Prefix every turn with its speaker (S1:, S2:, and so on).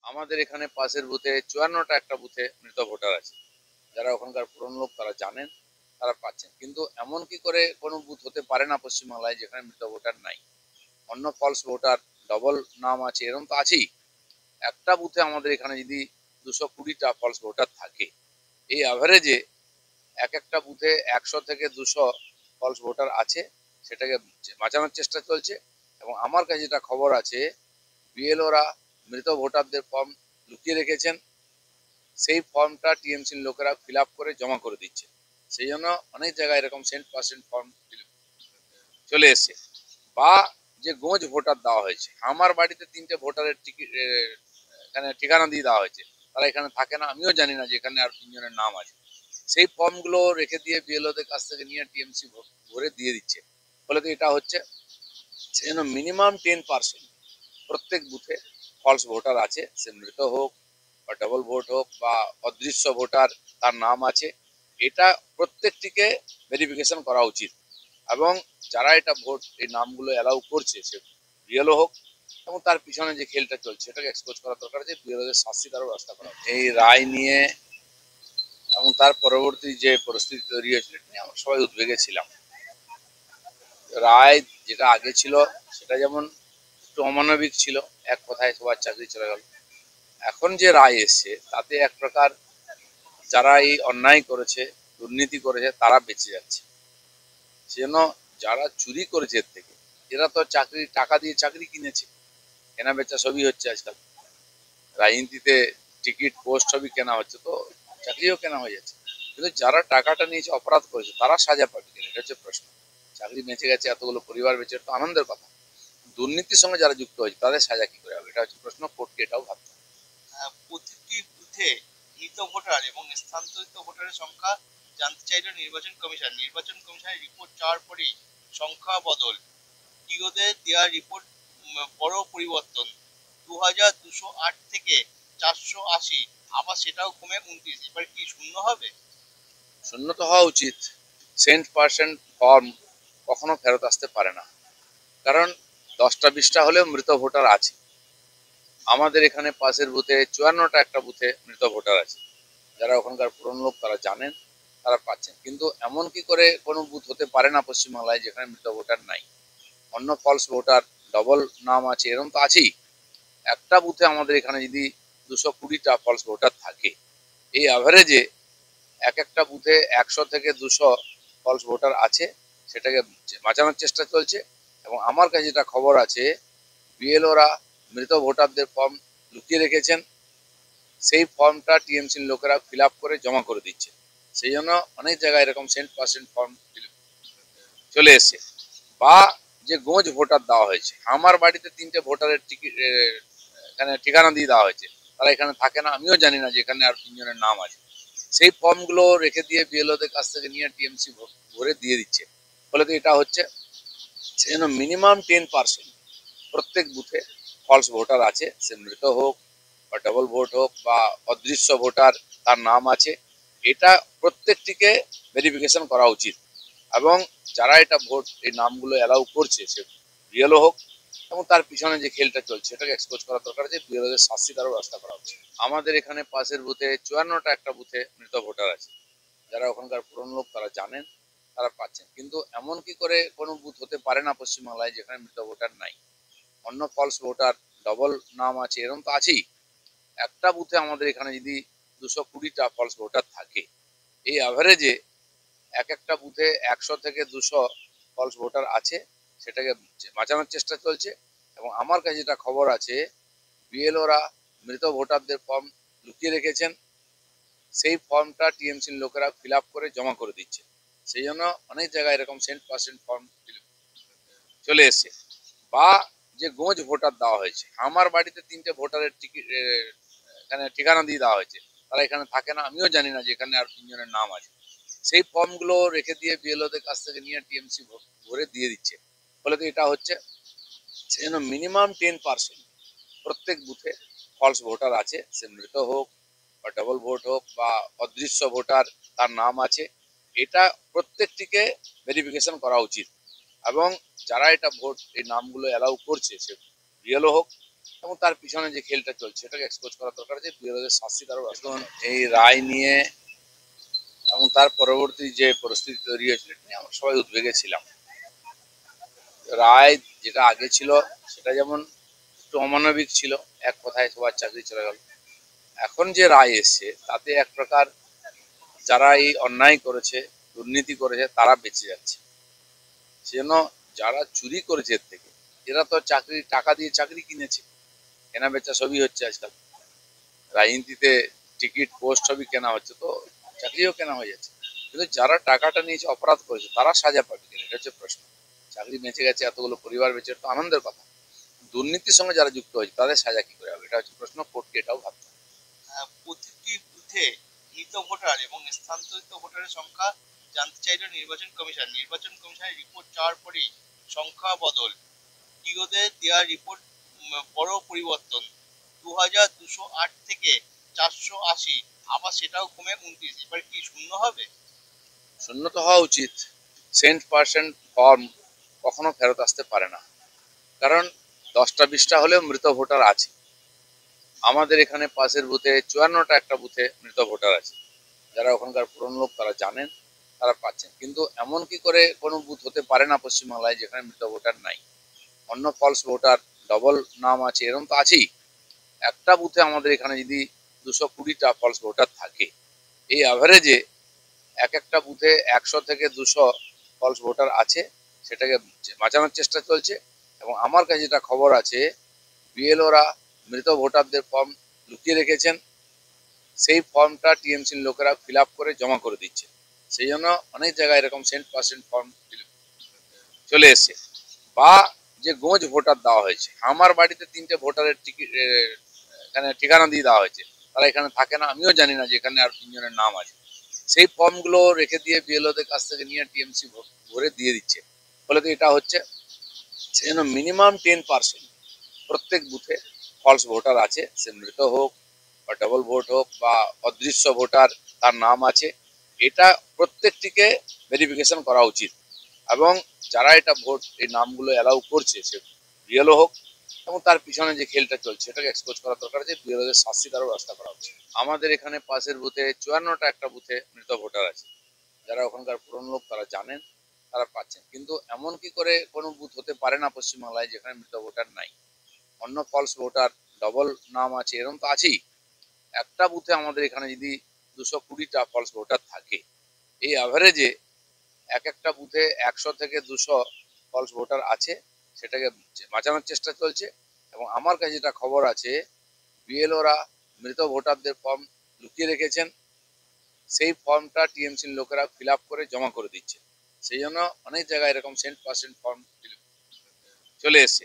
S1: আমাদের এখানে পাশের বুথে ৫৪টা একটা বুথে মৃত ভোটার আছে। যারা ওখানকার পুরনো লোক তারা জানেন, তারা পাচ্ছেন। কিন্তু এমন কি করে কোনো বুথ হতে পারে না পশ্চিমবাংলায় যেখানে মৃত ভোটার নাই? অন্য ফলস ভোটার, ডবল নাম আছে, এরকম তো আছেই। একটা বুথে আমাদের এখানে যদি ২২০টা ফলস ভোটার থাকে, এই অ্যাভারেজে একটা বুথে ১০০ থেকে ২০০ ফলস ভোটার আছে। সেটাকে বাঁচানোর চেষ্টা চলছে। এবং আমার কাছে যেটা খবর আছে, বিএলওরা মৃত ভোটারদের ফর্ম লুকিয়ে রেখেছেন। সেই ফর্মটা টিএমসির লোকেরা ফিল আপ করে জমা করে দিচ্ছে। সেই জন্য অনেক জায়গায় এরকম সেন্ট ফর্ম চলে এসছে। বা যে গোঁজ ভোটার দেওয়া হয়েছে, আমার বাড়িতে ৩টে ভোটারের টিকিট এখানে ঠিকানা দিয়ে দেওয়া হয়েছে, তারা এখানে থাকে না, আমিও জানি না যে এখানে আর ৩ জনের নাম আছে। সেই ফর্মগুলো রেখে দিয়ে বিএলওদের কাছ থেকে নিয়ে টিএমসি ভরে দিয়ে দিচ্ছে। ফলে তো এটা হচ্ছে, সেই জন্য মিনিমাম 10% প্রত্যেক বুথে ফলস ভোটার আছে। সে মৃত হোক বা ডবল ভোট হোক বা অদৃশ্য ভোটার, তার নাম আছে। এটা প্রত্যেকটিকে ভেরিফিকেশন করা উচিত। এবং যারা এটা ভোট এই নামগুলো অ্যালাউ করছে, সে রিয়েলও হোক, এবং তার পিছনে যে খেলটা চলছে সেটাকে এক্সপোজ করা দরকার আছে। বিরোধের শাস্তি তারও ব্যবস্থা করা উচিত। এই রায় নিয়ে এবং তার পরবর্তী যে পরিস্থিতি তৈরি হয়েছিল, এটা নিয়ে আমরা সবাই উদ্বেগে ছিলাম। রায় যেটা আগে ছিল সেটা যেমন একটু অমানবিক ছিল, এক কথায় সবার চাকরি চলে গেল। এখন যে রায় এসছে তাতে এক প্রকার যারা এই অন্যায় করেছে, দুর্নীতি করেছে, তারা বেঁচে যাচ্ছে। সেজন্য যারা চুরি করেছে এর থেকে, এরা তো চাকরি টাকা দিয়ে চাকরি কিনেছে, কেনা বেচা সবই হচ্ছে আজকাল। রাজনীতিতে টিকিট পোস্ট সবই কেনা হচ্ছে, তো চাকরিও কেনা হয়ে যাচ্ছে। কিন্তু যারা টাকাটা নিয়েছে, অপরাধ করেছে, তারা সাজা পাবে কিনা, এটা হচ্ছে প্রশ্ন। চাকরি বেঁচে গেছে, এতগুলো পরিবার বেঁচে, তো আনন্দের কথা। দুর্নীতির সঙ্গে যারা যুক্ত হয়েছে তাদের সাজা কি করে হবে, এটা হচ্ছে প্রশ্ন। কোর্টকে এটাও ভাবতে হবে।
S2: প্রতিটি বুথে মৃত ভোটার এবং স্থানান্তরিত ভোটারের সংখ্যা জানতে চাইল নির্বাচন কমিশন। নির্বাচন কমিশনের রিপোর্ট চাওয়ার পরেই সংখ্যা বদল। টিওদের দেওয়া রিপোর্ট বড় পরিবর্তন। ২,২০৮ থেকে ৪৮০, আবার সেটাও কমে ২৯। এবার কি শূন্য হবে?
S1: শূন্য তো হওয়া উচিত। সেন্ট ফর্ম কখনো ফেরত আসতে পারে না, কারণ 10টা 20টা হলেও মৃত ভোটার আছে। আমাদের এখানে পাশের বুথে ৫৪টা একটা বুথে মৃত ভোটার আছে। যারা ওখানকার পুরনো লোক তারা জানেন, তারা পাচ্ছেন। কিন্তু এমন কি করে কোনো বুথ হতে পারে না পশ্চিমবাংলায় যেখানে মৃত ভোটার নাই? অন্য ফলস ভোটার, ডবল নাম আছে, এরকম তো আছেই। একটা বুথে আমাদের এখানে যদি ২২০টা ফলস ভোটার থাকে, এই অ্যাভারেজে একটা বুথে ১০০ থেকে ২০০ ফলস ভোটার আছে। সেটাকে বাঁচানোর চেষ্টা চলছে। এবং আমার কাছে যেটা খবর আছে, বিএলওরা মৃত ভোটারদের ফর্ম লুকিয়ে রেখেছেন। সেই ফর্মটা টিএমসির লোকেরা ফিল আপ করে জমা করে দিচ্ছে। সেই জন্য অনেক জায়গায় এরকম সেন্ট ফর্ম চলে এসছে। বা যে গোঁজ ভোটার দেওয়া হয়েছে, আমার বাড়িতে ৩টে ভোটারের টিকিট এখানে ঠিকানা দিয়ে দেওয়া হয়েছে, তারা এখানে থাকে না, আমিও জানি না যে এখানে আর ৩ জনের নাম আছে। সেই ফর্মগুলো রেখে দিয়ে বিএলওদের কাছ থেকে নিয়ে টিএমসি ভরে দিয়ে দিচ্ছে। ফলে তো এটা হচ্ছে, সেই জন্য মিনিমাম 10% প্রত্যেক বুথে ফলস ভোটার আছে। সে মৃত হোক বা ডবল ভোট হোক বা অদৃশ্য ভোটার, তার নাম আছে। এটা প্রত্যেকটিকে ভেরিফিকেশন করা উচিত। এবং যারা এটা ভোট এই নামগুলো অ্যালাউ করছে, সে রিয়েলও হোক, এবং তার পিছনে যে খেলটা চলছে সেটাকে এক্সপোজ করা দরকার আছে। বিরোধের শাস্তি তারও ব্যবস্থা করা উচিত। আমাদের এখানে পাশের বুথে ৫৪টা একটা বুথে মৃত ভোটার আছে। যারা ওখানকার পুরনো লোক তারা জানেন, তারা পাচ্ছেন। কিন্তু এমন কি করে কোনো বুথ হতে পারে না পশ্চিমবাংলায় যেখানে মৃত ভোটার নাই? অন্য ফলস ভোটার, ডবল নাম আছে, এরকম তো আছেই। একটা বুথে আমাদের এখানে যদি ২২০টা ফলস ভোটার থাকে, এই অ্যাভারেজে একটা বুথে ১০০ থেকে ২০০ ফলস ভোটার আছে। সেটাকে বাঁচানোর চেষ্টা চলছে। এবং আমার কাছে যেটা খবর আছে, বিএলওরা মৃত ভোটারদের ফর্ম লুকিয়ে রেখেছেন। সেই ফর্মটা টিএমসির লোকেরা ফিল আপ করে জমা করে দিচ্ছে। সেই জন্য অনেক জায়গায় এরকম সেন্ট ফর্ম চলে এসছে। বা যে গোঁজ ভোটার দেওয়া হয়েছে, আমার বাড়িতে ৩টে ভোটারের টিকিট এখানে ঠিকানা দিয়ে দেওয়া হয়েছে, তারা এখানে থাকে না, আমিও জানি না যে এখানে আর ৩ জনের নাম আছে। সেই ফর্মগুলো রেখে দিয়ে বিএলওদের কাছ থেকে নিয়ে টিএমসি ভরে দিয়ে দিচ্ছে। ফলে তো এটা হচ্ছে, সেই জন্য মিনিমাম 10% প্রত্যেক বুথে ফলস ভোটার আছে। সে মৃত হোক বা ডবল ভোট হোক বা অদৃশ্য ভোটার, তার নাম আছে। এটা প্রত্যেকটিকে ভেরিফিকেশন করা উচিত। এবং যারা এটা ভোট এই নামগুলো অ্যালাউ করছে, সে রিয়েলও হোক, এবং তার পিছনে যে খেলটা চলছে এটাকে এক্সপোজ করা দরকার আছে, বিরোধের শাস্তি তারও এখন এই রায় নিয়ে এবং তার পরবর্তী যে পরিস্থিতি তৈরি হয়েছিল এটা নিয়ে আমরা সবাই উদ্বেগে ছিলাম। রায় যেটা আগে ছিল সেটা যেমন একটু অমানবিক ছিল, এক কথায় সবার চাকরি চলে গেল। এখন যে রায় এসছে তাতে এক প্রকার যারা এই অন্যায় করেছে, দুর্নীতি করেছে তারা বেঁচে যাচ্ছে। সেজন্য যারা চুরি করেছে এর থেকে, এরা তো চাকরি টাকা দিয়ে চাকরি কিনেছে, কেনা বেচা সবই হচ্ছে আজকাল। রাজনীতিতে টিকিট পোস্ট সবই কেনা হচ্ছে, তো চাকরিও কেনা হয়ে যাচ্ছে। কিন্তু যারা টাকাটা নিয়েছে, অপরাধ করেছে, তারা সাজা পাবে কিনা এটা হচ্ছে প্রশ্ন। চাকরি বেঁচে গেছে, এতগুলো পরিবার বেঁচে, তো আনন্দের কথা। দুর্নীতির সঙ্গে যারা যুক্ত হয়েছে তাদের সাজা কি করে হবে, এটা হচ্ছে প্রশ্ন। কোর্টকে এটাও ভাবতে হবে।
S2: প্রতিটি বুথে মৃত ভোটার এবং স্থানান্তরিত ভোটারের সংখ্যা জানতে চাইল নির্বাচন কমিশন। নির্বাচন কমিশনের রিপোর্ট চাওয়ার পরেই সংখ্যা বদল। টিওদের দেওয়া রিপোর্ট বড় পরিবর্তন। 2208 থেকে 480, আবার সেটাও কমে 29। এবার কি শূন্য হবে?
S1: শূন্য তো হওয়া উচিত। সেন্ট পার্সেন্ট ফর্ম কখনো ফেরত আসতে পারে না, কারণ 10টা 20টা হলেও মৃত ভোটার আছে। আমাদের এখানে পাশের বুথে 54টা একটা বুথে মৃত ভোটার আছে। যারা ওখানকার পুরনো লোক তারা জানেন, তারা পাচ্ছেন। কিন্তু এমন কি করে কোনো বুথ হতে পারে না পশ্চিমবাংলায় যেখানে মৃত ভোটার নাই? অন্য ফলস ভোটার, ডবল নাম আছে, এরকম তো আছেই। একটা বুথে আমাদের এখানে যদি 220টা ফলস ভোটার থাকে, এই অ্যাভারেজে এক একটা বুথে 100 থেকে 200 ফলস ভোটার আছে। সেটাকে বাঁচানোর চেষ্টা চলছে। এবং আমার কাছে যেটা খবর আছে, বিএলওরা মৃত ভোটারদের ফর্ম লুকিয়ে রেখেছেন, সেই ফর্মটা টিএমসির লোকেরা ফিল আপ করে জমা করে দিচ্ছে। সেই জন্য অনেক জায়গায় এরকম সেন্ট পার্সেন্ট ফর্ম চলে এসছে। বা যে গোঁজ ভোটার দেওয়া হয়েছে, আমার বাড়িতে 3টে ভোটারের টিকিট এখানে ঠিকানা দিয়ে দেওয়া হয়েছে, তারা এখানে থাকে না, আমিও জানি না যে এখানে আর 3জনের নাম আছে। সেই ফর্মগুলো রেখে দিয়ে বিএলওদের কাছ থেকে নিয়ে টিএমসি ভরে দিয়ে দিচ্ছে। ফলে তো এটা হচ্ছে, সেই জন্য মিনিমাম 10% প্রত্যেক বুথে ফলস ভোটার আছে। সে মৃত হোক বা ডবল ভোট হোক বা অদৃশ্য ভোটার, তার নাম আছে। এটা প্রত্যেকটিকে ভেরিফিকেশন করা উচিত। এবং যারা এটা ভোট এই নামগুলো অ্যালাউ করছে, সে বিএলও হোক, এবং তার পিছনে যে খেলটা চলছে এটাকে এক্সপোজ করা দরকার আছে, বিএলওদের শাস্তি তারও ব্যবস্থা করা উচিত। আমাদের এখানে পাশের বুথে 54টা একটা বুথে মৃত ভোটার আছে। যারা ওখানকার পুরনো লোক তারা জানেন, তারা পাচ্ছেন। কিন্তু এমন কি করে কোনো বুথ হতে পারে না পশ্চিমবাংলায় যেখানে মৃত ভোটার নাই? অন্য ফলস ভোটার, ডবল নাম আছে, এরকম তো আছেই। একটা বুথে আমাদের এখানে যদি 220টা ফলস ভোটার থাকে, এই অ্যাভারেজে এক একটা বুথে 100 থেকে 200 ফলস ভোটার আছে। সেটাকে বাঁচানোর চেষ্টা চলছে। এবং আমার কাছে যেটা খবর আছে, বিএলওরা মৃত ভোটারদের ফর্ম লুকিয়ে রেখেছেন, সেই ফর্মটা টিএমসির লোকেরা ফিল আপ করে জমা করে দিচ্ছে। সেই জন্য অনেক জায়গায় এরকম সেন্ট পার্সেন্ট ফর্ম চলে এসছে।